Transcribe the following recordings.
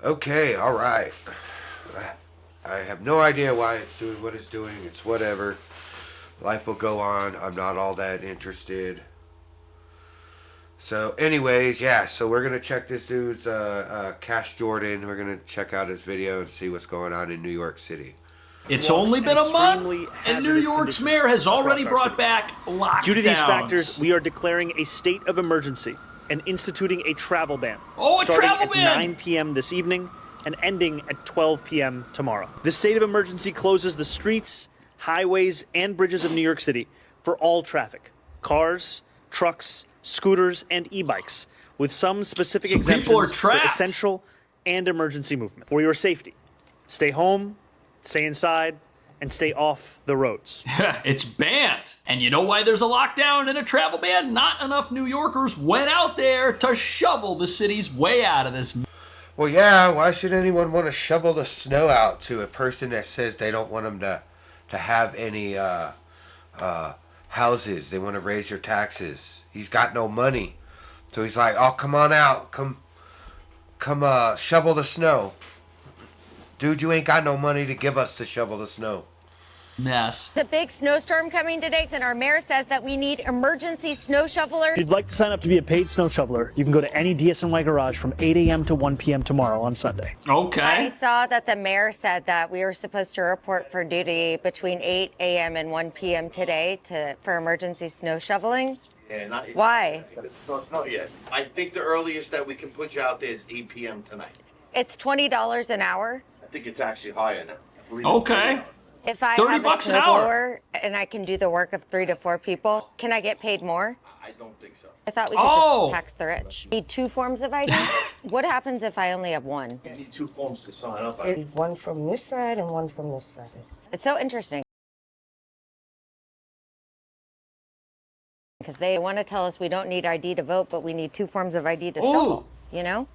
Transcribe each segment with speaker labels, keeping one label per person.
Speaker 1: Okay, all right. I have no idea why it's doing what it's doing. It's whatever. Life will go on. I'm not all that interested. So, anyways, yeah. So we're gonna check this dude's Cash Jordan. We're gonna check out his video and see what's going on in New York City.
Speaker 2: It's only been a month, and New York's mayor has already brought back lockdowns.
Speaker 3: Due to these factors, we are declaring a state of emergency and instituting a travel ban.
Speaker 2: Oh, a travel ban!
Speaker 3: Starting at 9 p.m. this evening and ending at 12 p.m. tomorrow. The state of emergency closes the streets, highways, and bridges of New York City for all traffic. Cars, trucks, scooters, and e-bikes, with some specific exemptions for essential and emergency movement. For your safety, stay home, stay inside, and stay off the roads.
Speaker 2: It's banned. And you know why there's a lockdown and a travel ban? Not enough New Yorkers went out there to shovel the city's way out of this.
Speaker 1: Well, yeah, why should anyone want to shovel the snow out to a person that says they don't want them to have any houses? They want to raise your taxes. He's got no money. So he's like, oh, come on out. Come shovel the snow. Dude, you ain't got no money to give us to shovel the snow.
Speaker 2: Mess.
Speaker 4: The big snowstorm coming today, and our mayor says that we need emergency snow shovelers.
Speaker 3: If you'd like to sign up to be a paid snow shoveler, you can go to any DSNY garage from 8 a.m. to 1 p.m. tomorrow on Sunday.
Speaker 2: Okay.
Speaker 4: I saw that the mayor said that we were supposed to report for duty between 8 a.m. and 1 p.m. today for emergency snow shoveling.
Speaker 5: Yeah, not yet.
Speaker 4: Why?
Speaker 5: Not yet. I think the earliest that we can put you out there is 8 p.m. tonight.
Speaker 4: It's $20 an hour.
Speaker 5: I think it's actually higher now.
Speaker 2: Okay.
Speaker 4: If I
Speaker 2: $30
Speaker 4: have a
Speaker 2: an
Speaker 4: snowblower
Speaker 2: hour.
Speaker 4: and I can do the work of 3 to 4 people, can I get paid more?
Speaker 5: I don't think so.
Speaker 4: I thought we could just tax the rich. Need 2 forms of ID? What happens if I only have one?
Speaker 5: You need 2 forms to sign up.
Speaker 6: One from this side and one from this side.
Speaker 4: It's so interesting. Because they want to tell us we don't need ID to vote, but we need 2 forms of ID to shovel, you know?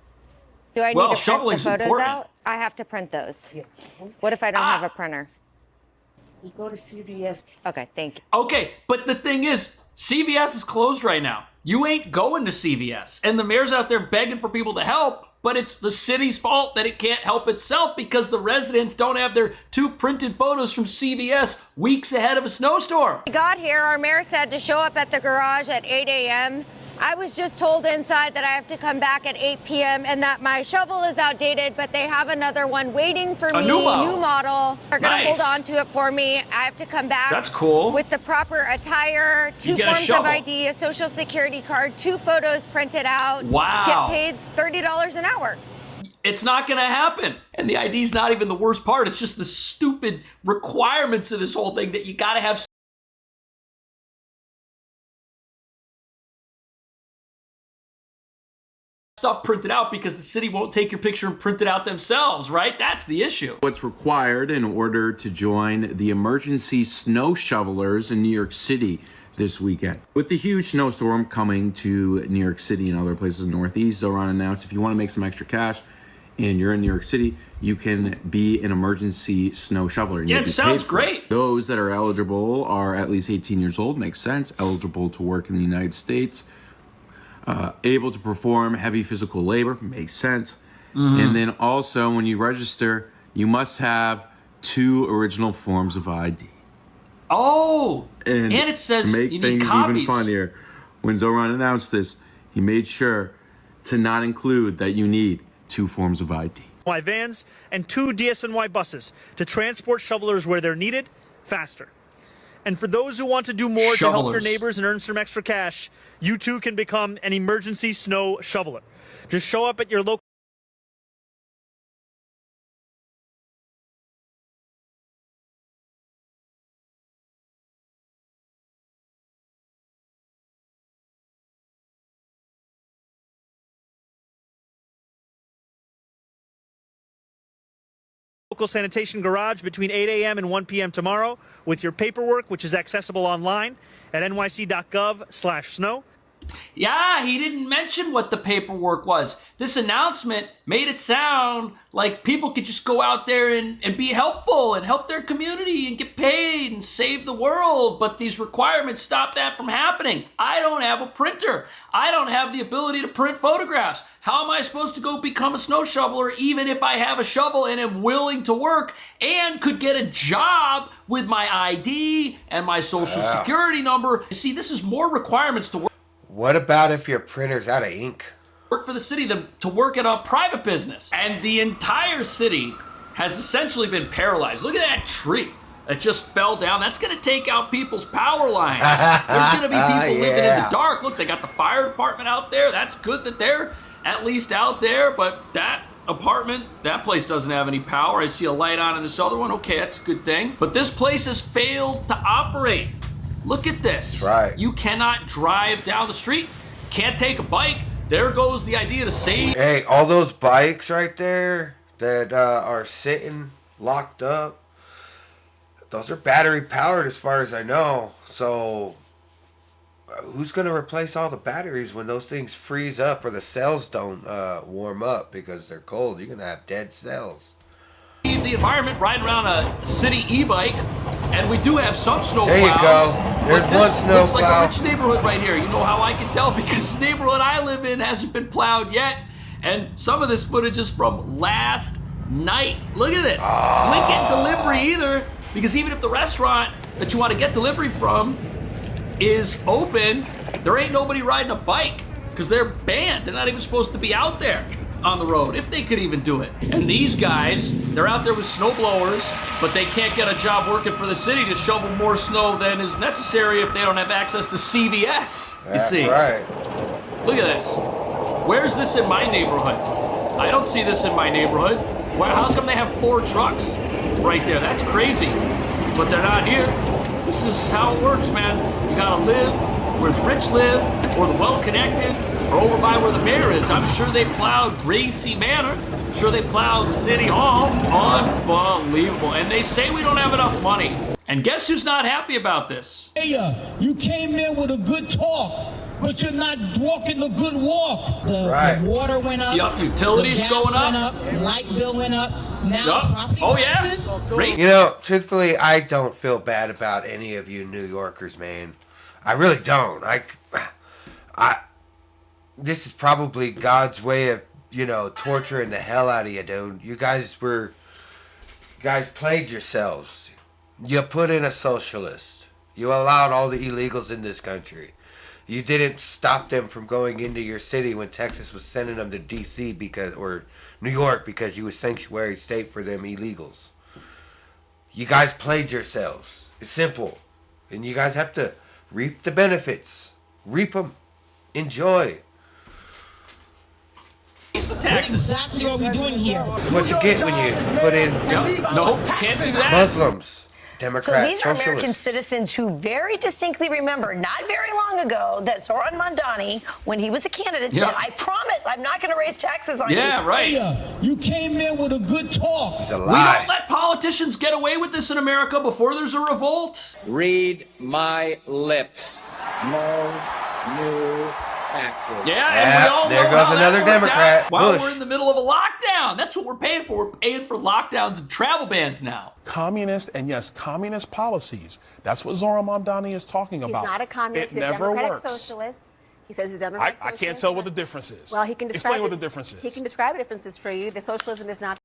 Speaker 4: Do I need to print the
Speaker 2: shoveling's
Speaker 4: photos
Speaker 2: important.
Speaker 4: out? I have to print those. Yes. What if I don't have a printer?
Speaker 6: You go to CVS.
Speaker 4: Okay, thank you.
Speaker 2: Okay, but the thing is, CVS is closed right now. You ain't going to CVS. And the mayor's out there begging for people to help, but it's the city's fault that it can't help itself because the residents don't have their 2 printed photos from CVS weeks ahead of a snowstorm.
Speaker 4: We got here, our mayor said to show up at the garage at 8 a.m. I was just told inside that I have to come back at 8 p.m. and that my shovel is outdated, but they have another one waiting for me.
Speaker 2: New model.
Speaker 4: New model. They're going to
Speaker 2: Nice.
Speaker 4: hold on to it for me. I have to come back.
Speaker 2: That's cool.
Speaker 4: With the proper attire, 2
Speaker 2: get a
Speaker 4: forms of
Speaker 2: shovel.
Speaker 4: ID, a social security card, 2 photos printed out.
Speaker 2: Wow.
Speaker 4: Get paid $30 an hour.
Speaker 2: It's not going to happen. And the ID's not even the worst part. It's just the stupid requirements of this whole thing that you got to have stuff printed out because the city won't take your picture and print it out themselves, right? That's the issue.
Speaker 7: What's required in order to join the emergency snow shovelers in New York City this weekend. With the huge snowstorm coming to New York City and other places in the Northeast, Zoran announced if you want to make some extra cash and you're in New York City, you can be an emergency snow shoveler.
Speaker 2: Yeah, it sounds great.
Speaker 7: Those that are eligible are at least 18 years old, makes sense, eligible to work in the United States, able to perform heavy physical labor, makes sense. And then also when you register, you must have 2 original forms of ID.
Speaker 2: Oh, and it says
Speaker 7: to make
Speaker 2: you
Speaker 7: things
Speaker 2: need copies.
Speaker 7: even funnier, when Zoran announced this, he made sure to not include that you need 2 forms of ID.
Speaker 3: Vans and 2 DSNY buses to transport shovelers where they're needed faster. And for those who want to do more to help their neighbors and earn some extra cash, you too can become an emergency snow shoveler. Just show up at your local sanitation garage between 8 a.m. and 1 p.m. tomorrow with your paperwork, which is accessible online at nyc.gov/snow.
Speaker 2: Yeah, he didn't mention what the paperwork was. This announcement made it sound like people could just go out there and be helpful and help their community and get paid and save the world. But these requirements stop that from happening. I don't have a printer. I don't have the ability to print photographs. How am I supposed to go become a snow shoveler even if I have a shovel and am willing to work and could get a job with my ID and my social security number? You see, this is more requirements to work.
Speaker 1: What about if your printer's out of ink?
Speaker 2: Work for the city than to work at a private business. And the entire city has essentially been paralyzed. Look at that tree that just fell down. That's going to take out people's power lines. There's going to be people living in the dark. Look, they got the fire department out there. That's good that they're at least out there, but that apartment, that place doesn't have any power. I see a light on in this other one. Okay, that's a good thing. But this place has failed to operate. Look at this.
Speaker 1: That's right.
Speaker 2: You cannot drive down the street. Can't take a bike. There goes the idea to save.
Speaker 1: Hey, all those bikes right there that are sitting locked up, those are battery powered as far as I know. So who's going to replace all the batteries when those things freeze up or the cells don't warm up because they're cold? You're going to have dead cells.
Speaker 2: The environment, riding around a city e-bike, and we do have some snow
Speaker 1: There you
Speaker 2: plows.
Speaker 1: go. There's
Speaker 2: But
Speaker 1: one
Speaker 2: this
Speaker 1: snow
Speaker 2: looks like
Speaker 1: plow.
Speaker 2: a rich neighborhood right here. You know how I can tell? Because the neighborhood I live in hasn't been plowed yet, and some of this footage is from last night. Look at this. You ain't getting delivery either, because even if the restaurant that you want to get delivery from is open, there ain't nobody riding a bike because they're banned. They're not even supposed to be out there on the road, if they could even do it. And these guys, they're out there with snow blowers, but they can't get a job working for the city to shovel more snow than is necessary if they don't have access to CVS. You see?
Speaker 1: Right.
Speaker 2: Look at this. Where's this in my neighborhood? I don't see this in my neighborhood. Well, how come they have 4 trucks right there? That's crazy. But they're not here. This is how it works, man. You gotta live where the rich live, or the well-connected, or over by where the mayor is. I'm sure they plowed Gracie Manor. I'm sure they plowed City Hall. Unbelievable. And they say we don't have enough money. And guess who's not happy about this?
Speaker 8: Hey, you came in with a good talk, but you're not walking the good walk.
Speaker 1: Right.
Speaker 8: The water went up.
Speaker 2: Yup, utilities
Speaker 8: the gas
Speaker 2: going
Speaker 8: went
Speaker 2: up.
Speaker 8: Light bill went up. Now
Speaker 2: Yup.
Speaker 8: property
Speaker 2: Oh, yeah.
Speaker 8: taxes.
Speaker 2: Raise-
Speaker 1: You know, truthfully, I don't feel bad about any of you New Yorkers, man. I really don't. This is probably God's way of, torturing the hell out of you, dude. You guys played yourselves. You put in a socialist. You allowed all the illegals in this country. You didn't stop them from going into your city when Texas was sending them to D.C. or New York because you was sanctuary state for them illegals. You guys played yourselves. It's simple. And you guys have to reap the benefits. Reap them. Enjoy.
Speaker 2: Raise the taxes.
Speaker 8: Exactly what we're doing here.
Speaker 1: It's what you get when you put in
Speaker 2: Yep. No, can't do that.
Speaker 1: Muslims,
Speaker 9: So
Speaker 1: Democrats,
Speaker 9: these are American
Speaker 1: socialists.
Speaker 9: citizens who very distinctly remember, not very long ago, that Zoran Mamdani, when he was a candidate,
Speaker 2: Yeah.
Speaker 9: said, I promise I'm not going to raise taxes on you.
Speaker 2: Yeah, right.
Speaker 8: Hey, you came in with a good talk.
Speaker 1: It's a
Speaker 2: We
Speaker 1: lie.
Speaker 2: don't let politicians get away with this in America before there's a revolt.
Speaker 10: Read my lips. No new taxes.
Speaker 2: Yeah, and
Speaker 1: Yeah,
Speaker 2: we all
Speaker 1: there
Speaker 2: know
Speaker 1: goes
Speaker 2: how
Speaker 1: another
Speaker 2: that worked
Speaker 1: Democrat,
Speaker 2: out while
Speaker 1: Bush.
Speaker 2: we're in the middle of a lockdown. That's what we're paying for. We're paying for lockdowns and travel bans now.
Speaker 11: Communist and yes, communist policies. That's what Zoran Mamdani is talking about.
Speaker 12: He's not a communist.
Speaker 11: It
Speaker 12: He's a
Speaker 11: never
Speaker 12: Democratic
Speaker 11: works.
Speaker 12: Socialist. He says he's a Democratic
Speaker 11: I
Speaker 12: socialist.
Speaker 11: can't tell what the difference is.
Speaker 12: Well, he can describe
Speaker 11: Explain what
Speaker 12: it-
Speaker 11: the difference is.
Speaker 12: He can describe the differences for you. The socialism is not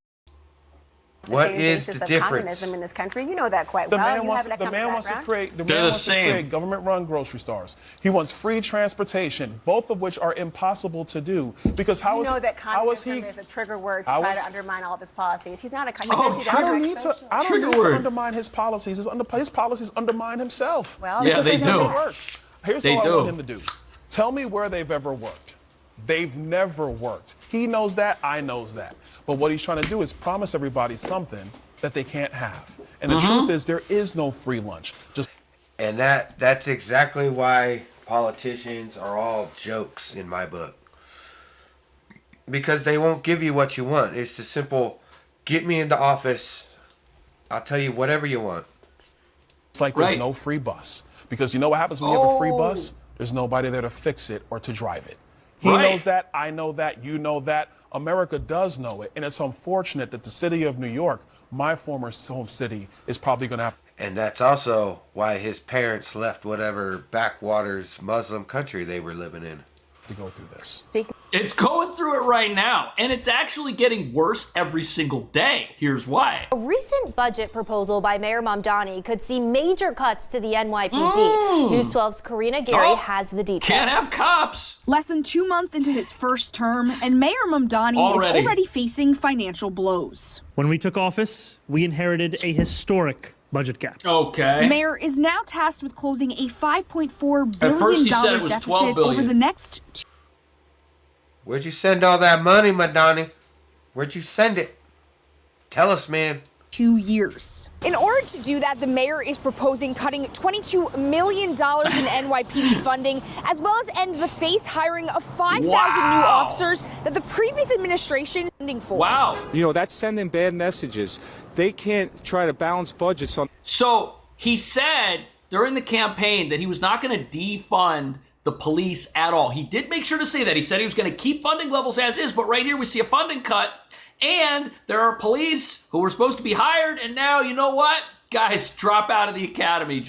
Speaker 12: the
Speaker 1: What
Speaker 12: same
Speaker 1: is
Speaker 12: basis
Speaker 1: the
Speaker 12: of
Speaker 1: difference?
Speaker 12: communism in this country. You know that quite
Speaker 11: The
Speaker 12: well.
Speaker 11: man
Speaker 12: You
Speaker 11: wants,
Speaker 12: have an
Speaker 11: the man
Speaker 12: economic
Speaker 11: wants to
Speaker 12: background.
Speaker 11: create. The
Speaker 2: They're
Speaker 11: man
Speaker 2: the
Speaker 11: wants to
Speaker 2: same.
Speaker 11: create government-run grocery stores. He wants free transportation, both of which are impossible to do. Because how
Speaker 12: You
Speaker 11: is
Speaker 12: know that
Speaker 11: how is
Speaker 12: communism
Speaker 11: he?
Speaker 12: is a trigger word to
Speaker 11: how
Speaker 12: try
Speaker 11: is-
Speaker 12: to undermine all of his policies. He's not a
Speaker 2: Oh,
Speaker 12: communist.
Speaker 11: I don't need to. I don't
Speaker 2: Trigger
Speaker 11: need to
Speaker 2: word.
Speaker 11: undermine his policies. His policies undermine himself.
Speaker 12: Well,
Speaker 2: Yeah,
Speaker 11: because
Speaker 2: they
Speaker 11: they've never
Speaker 2: do.
Speaker 11: worked. Here's
Speaker 2: They
Speaker 11: what I
Speaker 2: do.
Speaker 11: want him to do. Tell me where they've ever worked. They've never worked. He knows that. I knows that. But what he's trying to do is promise everybody something that they can't have. And the truth is, there is no free lunch. Just
Speaker 1: And that's exactly why politicians are all jokes in my book. Because they won't give you what you want. It's a simple, get me into office, I'll tell you whatever you want.
Speaker 11: It's like there's
Speaker 2: Right.
Speaker 11: no free bus. Because you know what happens when you have a free bus? There's nobody there to fix it or to drive it. He
Speaker 2: Right.
Speaker 11: knows that, I know that, you know that. America does know it. And it's unfortunate that the city of New York, my former home city, is probably going to have.
Speaker 1: And that's also why his parents left whatever backwaters Muslim country they were living in
Speaker 11: to go through this.
Speaker 2: It's going through it right now, and it's actually getting worse every single day. Here's why.
Speaker 13: A recent budget proposal by Mayor Mamdani could see major cuts to the NYPD. News 12's Karina Gary has the details.
Speaker 2: Can't have cops.
Speaker 14: Less than 2 months into his first term, and Mayor Mamdani is already facing financial blows.
Speaker 3: When we took office, we inherited a historic budget gap.
Speaker 2: Okay.
Speaker 14: Mayor is now tasked with closing a $5.4 billion
Speaker 2: At first he said it was $12
Speaker 14: deficit
Speaker 2: billion.
Speaker 14: over the next.
Speaker 1: Where'd you send all that money, Mamdani? Where'd you send it? Tell us, man.
Speaker 14: 2 years.
Speaker 15: In order to do that, the mayor is proposing cutting $22 million in NYPD funding, as well as end the face hiring of 5,000 new officers that the previous administration funding for.
Speaker 2: Wow.
Speaker 16: You know, that's sending bad messages. They can't try to balance budgets on.
Speaker 2: So he said during the campaign that he was not going to defund the police at all. He did make sure to say that. He said he was going to keep funding levels as is, but right here we see a funding cut. And there are police who were supposed to be hired, and now, you know what? Guys, drop out of the academy.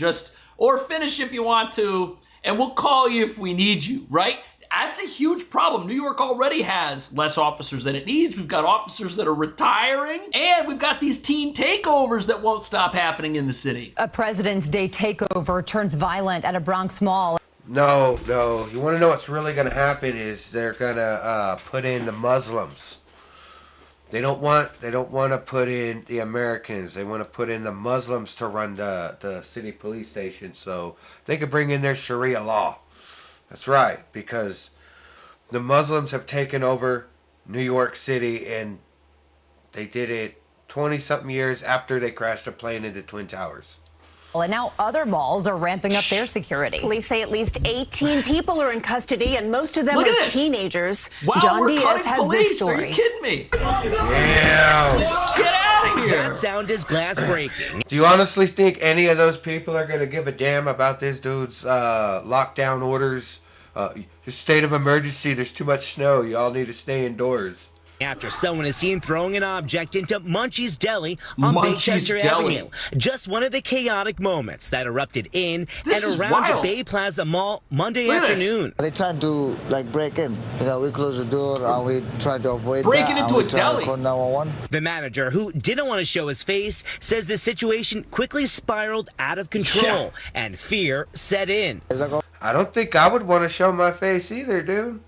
Speaker 2: Or finish if you want to, and we'll call you if we need you, right? That's a huge problem. New York already has less officers than it needs. We've got officers that are retiring, and we've got these teen takeovers that won't stop happening in the city.
Speaker 17: A President's Day takeover turns violent at a Bronx mall.
Speaker 1: No. You want to know what's really going to happen is they're going to put in the Muslims. They don't want to put in the Americans. They want to put in the Muslims to run the city police station so they could bring in their Sharia law. That's right, because the Muslims have taken over New York City, and they did it 20-something years after they crashed a plane into Twin Towers.
Speaker 17: And now other malls are ramping up their security.
Speaker 12: Police say at least 18 people are in custody, and most of them
Speaker 2: Look
Speaker 12: are
Speaker 2: at this.
Speaker 12: teenagers.
Speaker 2: Wow,
Speaker 12: John
Speaker 2: we're
Speaker 12: Diaz
Speaker 2: cutting
Speaker 12: has
Speaker 2: police.
Speaker 12: this story.
Speaker 2: Are you kidding me?
Speaker 1: Yeah.
Speaker 2: Get out of here.
Speaker 18: That sound is glass breaking.
Speaker 1: Do you honestly think any of those people are going to give a damn about this dude's lockdown orders? State of emergency, there's too much snow. Y'all need to stay indoors.
Speaker 18: After someone is seen throwing an object into Munchie's Deli on
Speaker 2: Munchie's
Speaker 18: Baychester
Speaker 2: Deli.
Speaker 18: Avenue. Just one of the chaotic moments that erupted in
Speaker 2: This
Speaker 18: and
Speaker 2: is
Speaker 18: around
Speaker 2: wild.
Speaker 18: Bay Plaza Mall Monday
Speaker 2: Look at this.
Speaker 18: afternoon.
Speaker 19: They tried to break in. We close the door and we tried to avoid
Speaker 2: Breaking
Speaker 19: that.
Speaker 2: into
Speaker 19: and
Speaker 2: a
Speaker 19: we tried
Speaker 2: deli.
Speaker 19: to call 911.
Speaker 18: The manager, who didn't want to show his face, says the situation quickly spiraled out of control and fear set in.
Speaker 1: I don't think I would want to show my face either, dude.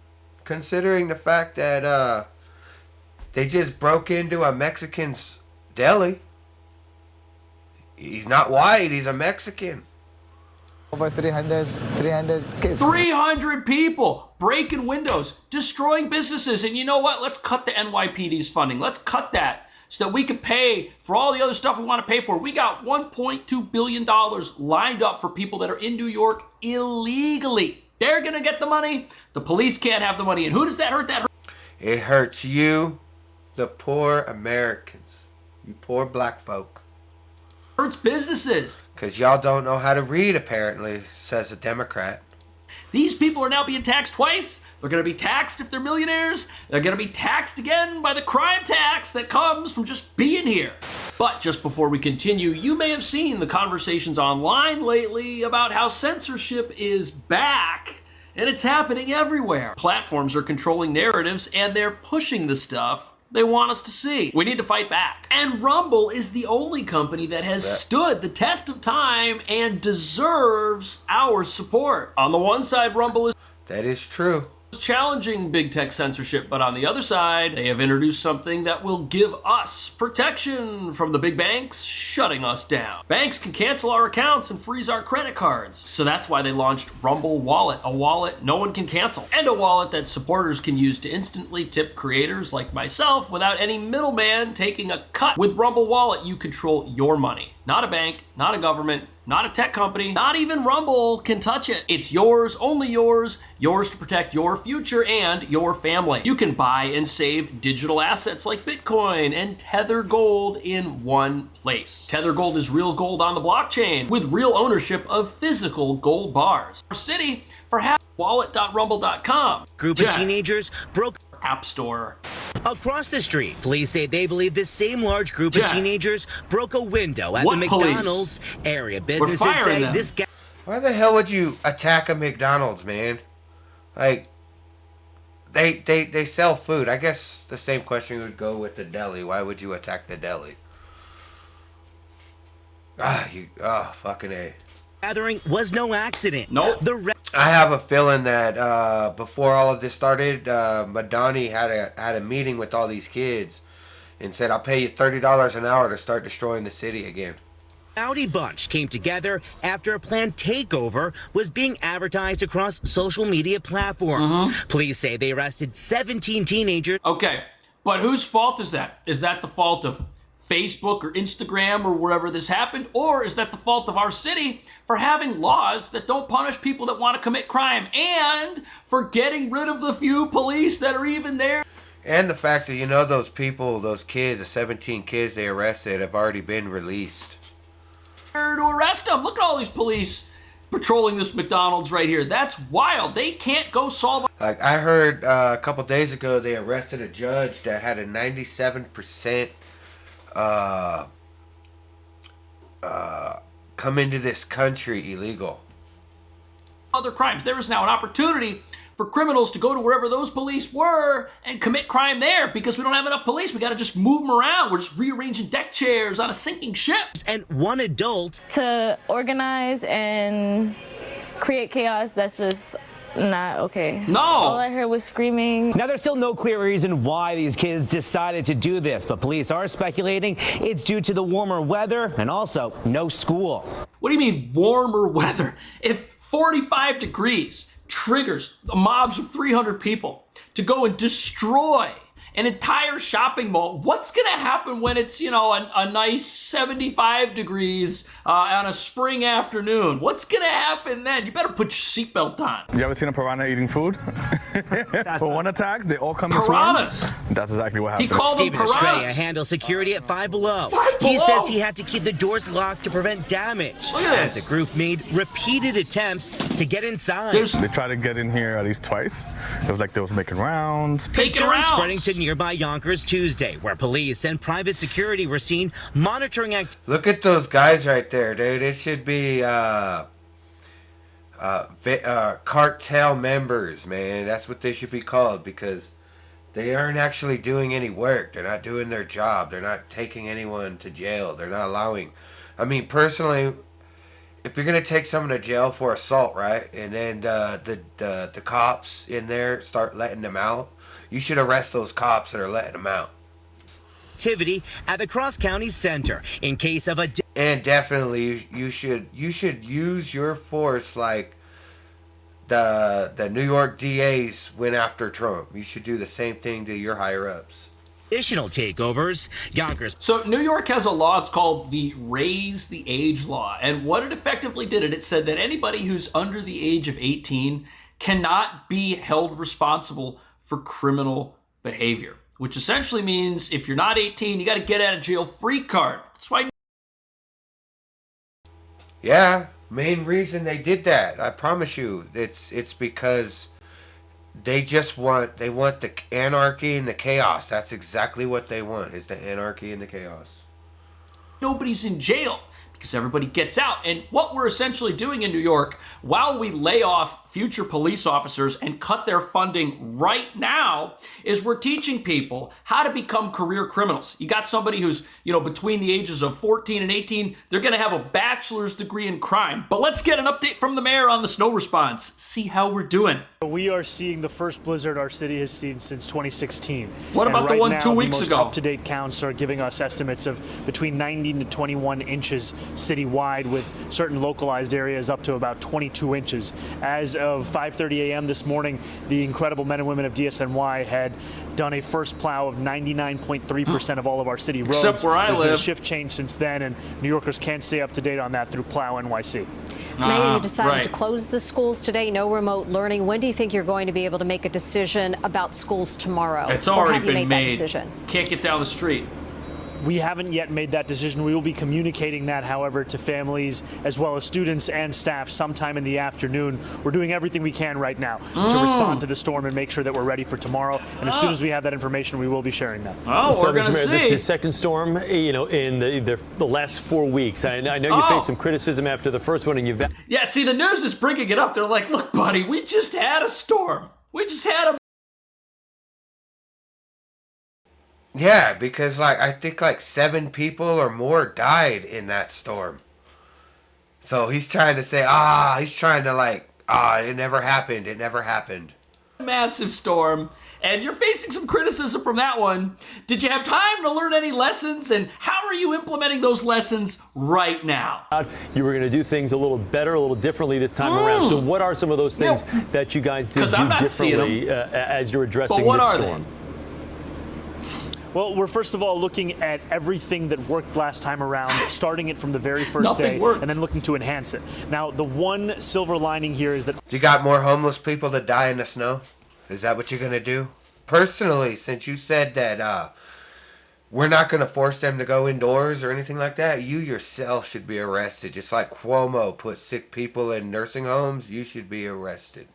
Speaker 1: Considering the fact that they just broke into a Mexican's deli. He's not white, he's a Mexican.
Speaker 19: Over 300 kids.
Speaker 2: 300 people breaking windows, destroying businesses. And you know what? Let's cut the NYPD's funding. Let's cut that so that we can pay for all the other stuff we want to pay for. We got $1.2 billion lined up for people that are in New York illegally. They're going to get the money. The police can't have the money. And who does that hurt? That hurt.
Speaker 1: It hurts you, the poor Americans. You poor black folk.
Speaker 2: Hurts businesses.
Speaker 1: Because y'all don't know how to read, apparently, says a Democrat.
Speaker 2: These people are now being taxed twice. They're going to be taxed if they're millionaires. They're going to be taxed again by the crime tax that comes from just being here. But just before we continue, you may have seen the conversations online lately about how censorship is back. And it's happening everywhere. Platforms are controlling narratives, and they're pushing the stuff they want us to see. We need to fight back. And Rumble is the only company that has stood the test of time and deserves our support. On the one side, Rumble is
Speaker 1: That is true.
Speaker 2: challenging big tech censorship, but on the other side, they have introduced something that will give us protection from the big banks shutting us down. Banks can cancel our accounts and freeze our credit cards. So that's why they launched Rumble Wallet, a wallet no one can cancel, and a wallet that supporters can use to instantly tip creators like myself without any middleman taking a cut. With Rumble Wallet, you control your money. not a bank, not a government, not a tech company, not even Rumble can touch it. It's yours, only yours, yours to protect your future and your family. You can buy and save digital assets like Bitcoin and Tether Gold in one place. Tether Gold is real gold on the blockchain with real ownership of physical gold bars. Our city for wallet.rumble.com.
Speaker 18: Group of teenagers broke
Speaker 2: App Store.
Speaker 18: Across the street, police say they believe this same large group of teenagers broke a window at the McDonald's area. Businesses say this guy.
Speaker 1: Why the hell would you attack a McDonald's, man? Like, they sell food. I guess the same question would go with the deli. Why would you attack the deli? Fucking A.
Speaker 18: Gathering was no accident.
Speaker 2: Nope.
Speaker 1: I have a feeling that before all of this started, Mamdani had a meeting with all these kids and said, "I'll pay you $30 an hour to start destroying the city again."
Speaker 18: Rowdy bunch came together after a planned takeover was being advertised across social media platforms. Police say they arrested 17 teenagers.
Speaker 2: Okay, but whose fault is that? Is that the fault of Facebook or Instagram or wherever this happened? Or is that the fault of our city for having laws that don't punish people that want to commit crime and for getting rid of the few police that are even there?
Speaker 1: And the fact that, you know, those people, those kids, the 17 kids they arrested have already been released.
Speaker 2: To arrest them. Look at all these police patrolling this McDonald's right here. That's wild. They can't go solve.
Speaker 1: Like, I heard a couple days ago they arrested a judge that had a 97% come into this country illegal.
Speaker 2: Other crimes. There is now an opportunity for criminals to go to wherever those police were and commit crime there because we don't have enough police. We got to just move them around. We're just rearranging deck chairs on a sinking ship.
Speaker 18: And one adult
Speaker 20: to organize and create chaos. That's just not okay.
Speaker 2: No.
Speaker 20: All I heard was screaming.
Speaker 21: Now, there's still no clear reason why these kids decided to do this, but police are speculating it's due to the warmer weather and also no school.
Speaker 2: What do you mean warmer weather? If 45 degrees triggers mobs of 300 people to go and destroy an entire shopping mall, what's going to happen when it's, you know, a nice 75 degrees on a spring afternoon? What's going to happen then? You better put your seatbelt on.
Speaker 22: You ever seen a piranha eating food? When one attacks, they all come in
Speaker 2: piranhas.
Speaker 22: swarms. That's exactly what happened.
Speaker 2: He called them
Speaker 18: Stephen
Speaker 2: piranhas.
Speaker 18: Estrella handles security at Five Below.
Speaker 2: Below.
Speaker 18: He says he had to keep the doors locked to prevent damage.
Speaker 2: Look at
Speaker 18: as
Speaker 2: this.
Speaker 18: the group made repeated attempts to get inside.
Speaker 22: They tried to get in here at least twice. It was like they was making rounds.
Speaker 18: Concerns spreading to nearby Yonkers Tuesday, where police and private security were seen monitoring activity.
Speaker 1: Look at those guys right there, dude. It should be cartel members, man. That's what they should be called because they aren't actually doing any work. They're not doing their job. They're not taking anyone to jail. They're not allowing. I mean, personally, if you're gonna take someone to jail for assault, right, and then the cops in there start letting them out, you should arrest those cops that are letting them out.
Speaker 18: Activity at the Cross County Center in case of a.
Speaker 1: And definitely, you should use your force like the New York DAs went after Trump. You should do the same thing to your higher ups.
Speaker 18: Additional takeovers, Yonkers.
Speaker 2: So New York has a law, it's called the Raise the Age Law. And what it effectively did, it said that anybody who's under the age of 18 cannot be held responsible for criminal behavior, which essentially means if you're not 18, you got to get out of jail free card. That's why.
Speaker 1: Yeah, main reason they did that, I promise you, it's because they want the anarchy and the chaos. That's exactly what they want, is the anarchy and the chaos.
Speaker 2: Nobody's in jail because everybody gets out. And what we're essentially doing in New York, while we lay off future police officers and cut their funding right now, is we're teaching people how to become career criminals. You got somebody who's, you know, between the ages of 14 and 18, they're going to have a bachelor's degree in crime. But let's get an update from the mayor on the snow response. See how we're doing.
Speaker 3: We are seeing the first blizzard our city has seen since 2016.
Speaker 2: What about the one 2 weeks
Speaker 3: ago?
Speaker 2: ago?
Speaker 3: Up-to-date counts are giving us estimates of between 90 to 21 inches citywide, with certain localized areas up to about 22 inches. As of 5:30 a.m. this morning, the incredible men and women of DSNY had done a first plow of 99.3% of all of our city roads.
Speaker 2: Except where I
Speaker 3: There's been a
Speaker 2: live.
Speaker 3: shift change since then, and New Yorkers can stay up to date on that through Plow NYC.
Speaker 5: Mayor, you decided to close the schools today, no remote learning. When do you think you're going to be able to make a decision about schools tomorrow?
Speaker 2: It's
Speaker 5: Or
Speaker 2: already
Speaker 5: have you
Speaker 2: been
Speaker 5: made
Speaker 2: made.
Speaker 5: that decision?
Speaker 2: Can't get down the street.
Speaker 3: We haven't yet made that decision. We will be communicating that, however, to families as well as students and staff sometime in the afternoon. We're doing everything we can right now to respond to the storm and make sure that we're ready for tomorrow. And as soon as we have that information, we will be sharing that.
Speaker 6: So, Mr. Mayor, this is the second storm, in the last 4 weeks. I know you faced some criticism after the first one, and you've.
Speaker 2: Yeah, see, the news is bringing it up. They're like, look, buddy, we just had a storm. We just had a...
Speaker 1: Yeah, because I think 7 people or more died in that storm. So he's trying to say, it never happened. It never happened.
Speaker 2: massive storm, and you're facing some criticism from that one. Did you have time to learn any lessons, and how are you implementing those lessons right now?
Speaker 6: You were going to do things a little better, a little differently this time around. So what are some of those things that you guys did do differently as you're addressing this storm?
Speaker 3: Well, we're first of all looking at everything that worked last time around, starting it from the very first day, and then looking to enhance it. Now, the one silver lining here is that...
Speaker 1: You got more homeless people that die in the snow? Is that what you're going to do? Personally, since you said that we're not going to force them to go indoors or anything like that, you yourself should be arrested. Just like Cuomo put sick people in nursing homes, you should be arrested.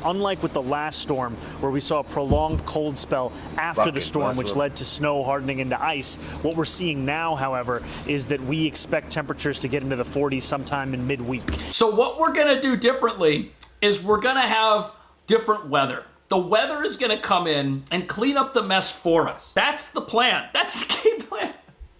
Speaker 3: Unlike with the last storm, where we saw a prolonged cold spell after the storm, which led to snow hardening into ice, what we're seeing now, however, is that we expect temperatures to get into the 40s sometime in midweek.
Speaker 2: So what we're going to do differently is we're going to have different weather. The weather is going to come in and clean up the mess for us. That's the plan. That's the game plan.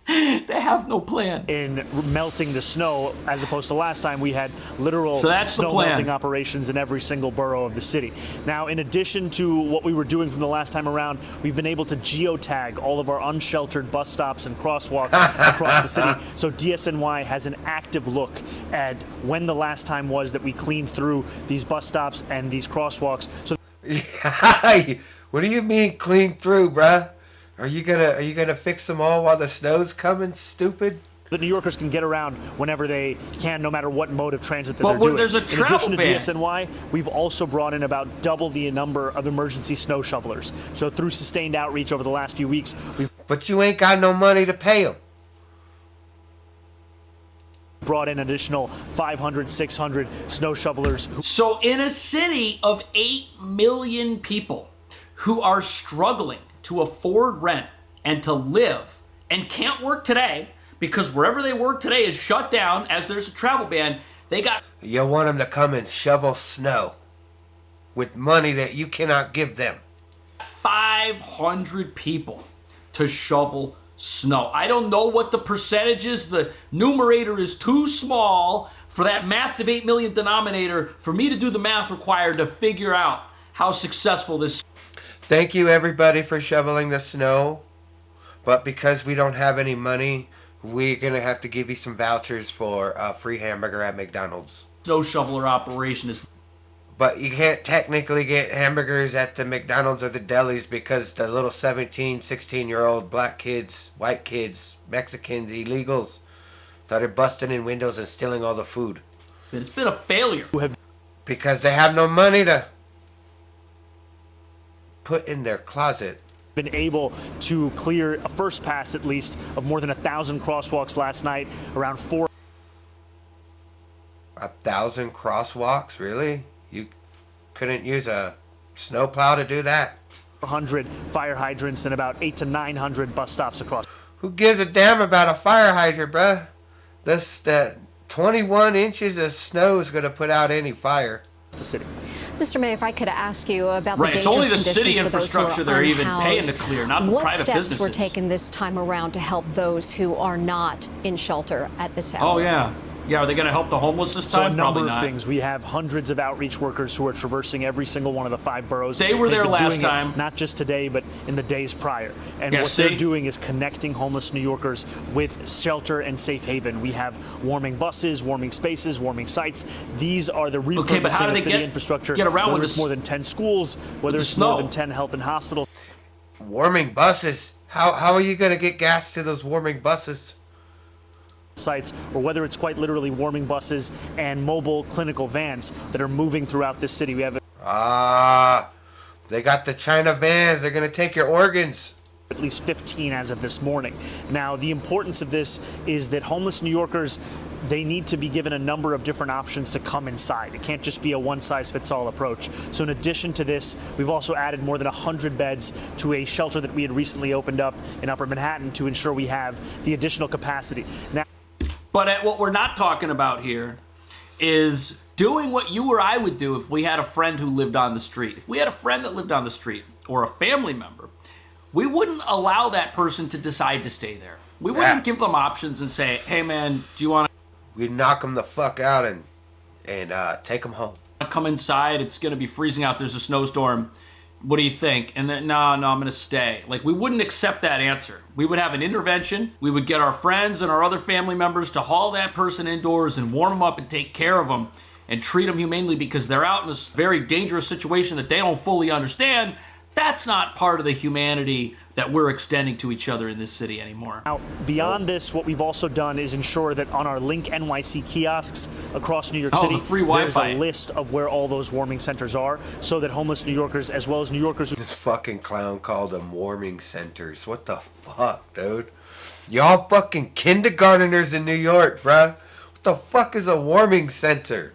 Speaker 2: They have no plan.
Speaker 3: In melting the snow, as opposed to last time, we had literal
Speaker 2: snow
Speaker 3: melting operations in every single borough of the city. Now, in addition to what we were doing from the last time around, we've been able to geotag all of our unsheltered bus stops and crosswalks across the city. So DSNY has an active look at when the last time was that we cleaned through these bus stops and these crosswalks. So
Speaker 1: what do you mean clean through, bruh? Are you gonna fix them all while the snow's coming, stupid?
Speaker 3: The New Yorkers can get around whenever they can, no matter what mode of transit that they're doing.
Speaker 2: There's a travel
Speaker 3: in addition to
Speaker 2: ban.
Speaker 3: DSNY, we've also brought in about double the number of emergency snow shovelers. So through sustained outreach over the last few weeks, we've...
Speaker 1: But you ain't got no money to pay them.
Speaker 3: Brought in additional 500, 600 snow shovelers.
Speaker 2: So in a city of 8 million people who are struggling to afford rent and to live and can't work today because wherever they work today is shut down as there's a travel ban, they got...
Speaker 1: You want them to come and shovel snow with money that you cannot give them.
Speaker 2: 500 people to shovel snow. I don't know what the percentage is. The numerator is too small for that massive 8 million denominator for me to do the math required to figure out how successful this.
Speaker 1: Thank you, everybody, for shoveling the snow. But because we don't have any money, we're going to have to give you some vouchers for a free hamburger at McDonald's.
Speaker 2: Snow shoveler operation is...
Speaker 1: But you can't technically get hamburgers at the McDonald's or the delis because the little 17, 16-year-old black kids, white kids, Mexicans, illegals started busting in windows and stealing all the food.
Speaker 2: It's been a failure.
Speaker 1: Because they have no money to put in their closet.
Speaker 3: Been able to clear a first pass, at least, of more than 1,000 crosswalks last night, around
Speaker 1: 1,000 crosswalks? Really? You couldn't use a snowplow to do that?
Speaker 3: 400 fire hydrants and about 800 to 900 bus stops across.
Speaker 1: Who gives a damn about a fire hydrant, bruh? The 21 inches of snow is going to put out any fire.
Speaker 3: The city.
Speaker 5: Mr. Mayor, if I could ask you about the dangerous
Speaker 2: it's only the
Speaker 5: conditions
Speaker 2: city
Speaker 5: for those who are
Speaker 2: infrastructure they're even paying
Speaker 5: unhoused.
Speaker 2: to clear, not the
Speaker 5: what
Speaker 2: private
Speaker 5: steps
Speaker 2: businesses.
Speaker 5: were taken this time around to help those who are not in shelter at this hour?
Speaker 2: Oh, yeah. Yeah, are they going to help the homeless this time?
Speaker 3: So a number
Speaker 2: Probably
Speaker 3: of
Speaker 2: not.
Speaker 3: things. We have hundreds of outreach workers who are traversing every single one of the 5 boroughs.
Speaker 2: They were there
Speaker 3: They've been
Speaker 2: last
Speaker 3: doing it
Speaker 2: time.
Speaker 3: not just today, but in the days prior. And
Speaker 2: Yeah,
Speaker 3: what
Speaker 2: see?
Speaker 3: they're doing is connecting homeless New Yorkers with shelter and safe haven. We have warming buses, warming spaces, warming sites. These are the
Speaker 2: Okay, but how
Speaker 3: repurposing
Speaker 2: do
Speaker 3: of
Speaker 2: they
Speaker 3: city
Speaker 2: get
Speaker 3: infrastructure.
Speaker 2: around
Speaker 3: whether
Speaker 2: with
Speaker 3: it's
Speaker 2: this-
Speaker 3: more than 10 schools, whether
Speaker 2: the
Speaker 3: it's
Speaker 2: snow?
Speaker 3: more than 10 health and hospitals.
Speaker 1: Warming buses? How are you going to get gas to those warming buses?
Speaker 3: Sites, or whether it's quite literally warming buses and mobile clinical vans that are moving throughout this city. We have
Speaker 1: They got the China vans. They're going to take your organs.
Speaker 3: at least 15 as of this morning. Now, the importance of this is that homeless New Yorkers, they need to be given a number of different options to come inside. It can't just be a one-size-fits-all approach. So in addition to this, we've also added more than 100 beds to a shelter that we had recently opened up in Upper Manhattan to ensure we have the additional capacity. Now,
Speaker 2: But what we're not talking about here is doing what you or I would do if we had a friend who lived on the street. If we had a friend that lived on the street or a family member, we wouldn't allow that person to decide to stay there. We wouldn't give them options and say, hey man, do you want
Speaker 1: We'd knock them the fuck out and take them home.
Speaker 2: to come inside? It's going to be freezing out. There's a snowstorm. What do you think? And then, no, I'm going to stay. Like, we wouldn't accept that answer. We would have an intervention. We would get our friends and our other family members to haul that person indoors and warm them up and take care of them and treat them humanely because they're out in this very dangerous situation that they don't fully understand. That's not part of the humanity that we're extending to each other in this city anymore.
Speaker 3: Now, beyond this, what we've also done is ensure that on our Link NYC kiosks across New York City,
Speaker 2: the free
Speaker 3: there's
Speaker 2: Wi-Fi.
Speaker 3: a list of where all those warming centers are so that homeless New Yorkers, as well as New Yorkers who
Speaker 1: This fucking clown called them warming centers. What the fuck, dude? Y'all fucking kindergarteners in New York, bruh. What the fuck is a warming center?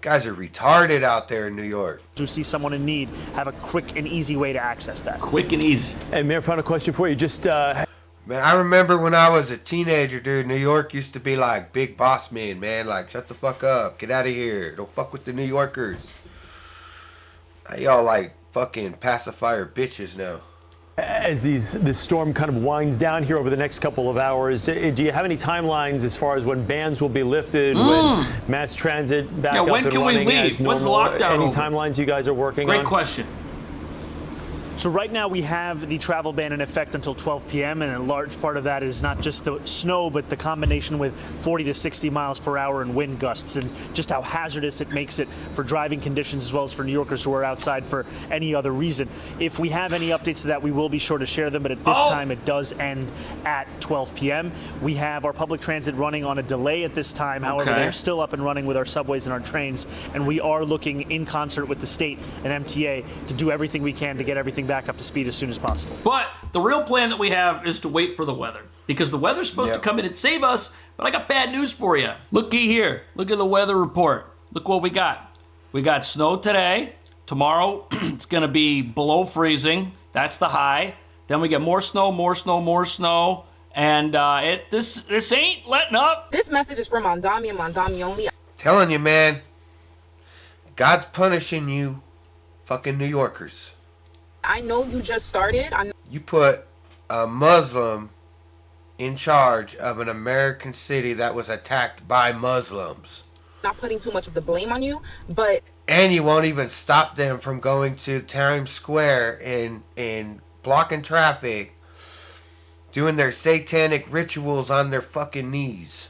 Speaker 1: Guys are retarded out there in New York.
Speaker 3: who see someone in need have a quick and easy way to access that.
Speaker 2: Quick and easy.
Speaker 6: And Mayor, final question for you. Just
Speaker 1: Man, I remember when I was a teenager, dude, New York used to be like big boss men, man. Like, shut the fuck up. Get out of here. Don't fuck with the New Yorkers. Now y'all like fucking pacifier bitches now.
Speaker 6: as this storm kind of winds down here over the next couple of hours, do you have any timelines as far as when bans will be lifted, when mass transit back up
Speaker 2: when
Speaker 6: and
Speaker 2: can we
Speaker 6: running
Speaker 2: leave?
Speaker 6: as normal?
Speaker 2: When's the lockdown
Speaker 6: Any
Speaker 2: over?
Speaker 6: timelines you guys are working on?
Speaker 2: Great question.
Speaker 3: So right now we have the travel ban in effect until 12 p.m. and a large part of that is not just the snow, but the combination with 40 to 60 miles per hour and wind gusts and just how hazardous it makes it for driving conditions as well as for New Yorkers who are outside for any other reason. If we have any updates to that, we will be sure to share them, but at this time it does end at 12 p.m. We have our public transit running on a delay at this time. However,
Speaker 2: Okay.
Speaker 3: they're still up and running with our subways and our trains, and we are looking in concert with the state and MTA to do everything we can to get everything back up to speed as soon as possible.
Speaker 2: But the real plan that we have is to wait for the weather, because the weather's supposed to come in and save us. But I got bad news for you. Looky here. Look at the weather report. Look what we got. We got snow today. Tomorrow it's going to be below freezing. That's the high. Then we get more snow, more snow, more snow. And this ain't letting up.
Speaker 4: This message is from Mamdani and Mamdani only.
Speaker 1: Telling you, man. God's punishing you, fucking New Yorkers.
Speaker 4: I know you just started.
Speaker 1: You put a Muslim in charge of an American city that was attacked by Muslims.
Speaker 4: Not putting too much of the blame on you, but
Speaker 1: And you won't even stop them from going to Times Square and blocking traffic, doing their satanic rituals on their fucking knees.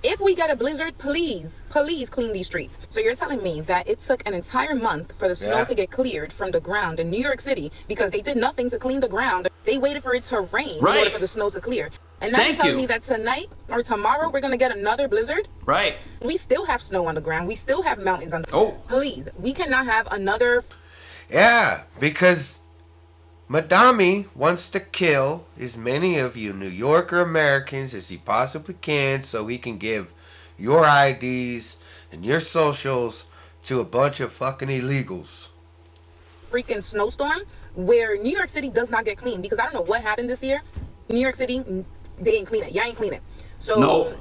Speaker 4: if we get a blizzard, please clean these streets. So you're telling me that it took an entire month for the snow to get cleared from the ground in New York City because they did nothing to clean the ground. They waited for it to rain in order for the snow to clear. And now you're telling me that tonight or tomorrow we're going to get another blizzard?
Speaker 2: Right.
Speaker 4: We still have snow on the ground. We still have mountains on the ground. Please, we cannot have another...
Speaker 1: Yeah, because Mamdani wants to kill as many of you New Yorker Americans as he possibly can so he can give your IDs and your socials to a bunch of fucking illegals.
Speaker 4: freaking snowstorm where New York City does not get clean because I don't know what happened this year. New York City, they ain't clean it. Y'all ain't clean it. So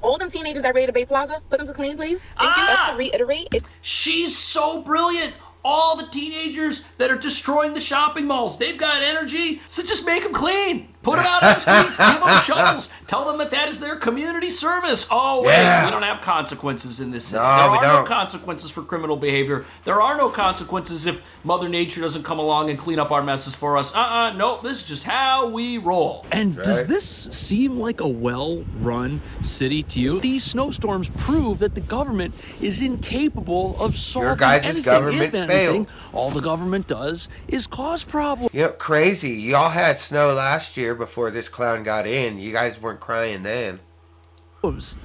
Speaker 4: all them teenagers that raided Bay Plaza, put them to clean, please. Thank you. Just to reiterate.
Speaker 2: She's so brilliant. All the teenagers that are destroying the shopping malls, they've got energy, so just make them clean. Put them out on the streets. Give them shovels. Tell them that is their community service. Oh, wait, we don't have consequences in this city. There are no consequences for criminal behavior. There are no consequences if Mother Nature doesn't come along and clean up our messes for us. No, this is just how we roll.
Speaker 7: And does this seem like a well-run city to you? These snowstorms prove that the government is incapable of solving
Speaker 1: Your guys'
Speaker 7: anything.
Speaker 1: government
Speaker 7: If anything, all the government does is cause problems.
Speaker 1: You know, crazy. Y'all had snow last year before this clown got in. You guys weren't crying then.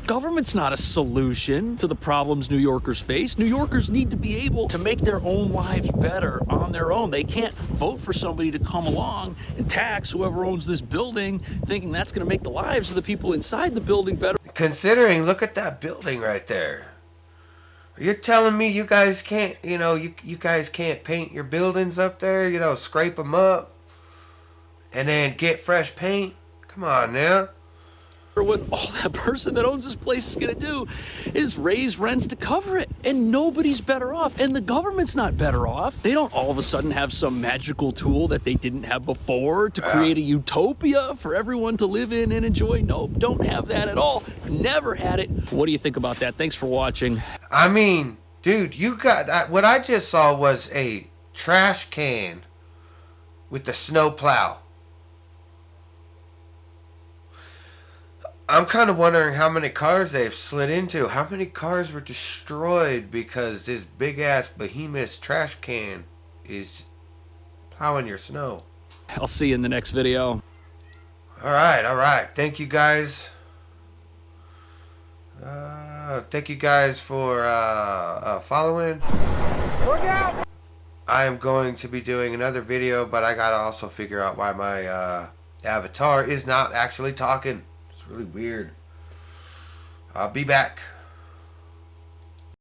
Speaker 7: Government's not a solution to the problems New Yorkers face. New Yorkers need to be able to make their own lives better on their own. They can't vote for somebody to come along and tax whoever owns this building, thinking that's going to make the lives of the people inside the building better.
Speaker 1: Considering, look at that building right there. You're telling me you guys can't, you know, you guys can't paint your buildings up there, you know, scrape them up and then get fresh paint? Come on now.
Speaker 7: What all that person that owns this place is going to do is raise rents to cover it, and nobody's better off, and the government's not better off. They don't all of a sudden have some magical tool that they didn't have before to create a utopia for everyone to live in and enjoy. Nope, don't have that at all. Never had it. What do you think about that? Thanks for watching.
Speaker 1: I mean, dude, you got what I just saw was a trash can with the snow plow. I'm kind of wondering how many cars they've slid into. How many cars were destroyed because this big-ass behemoth trash can is plowing your snow.
Speaker 7: I'll see you in the next video.
Speaker 1: All right. Thank you guys. Thank you guys for following. Look out! I am going to be doing another video, but I gotta also figure out why my avatar is not actually talking. Really weird. I'll be back.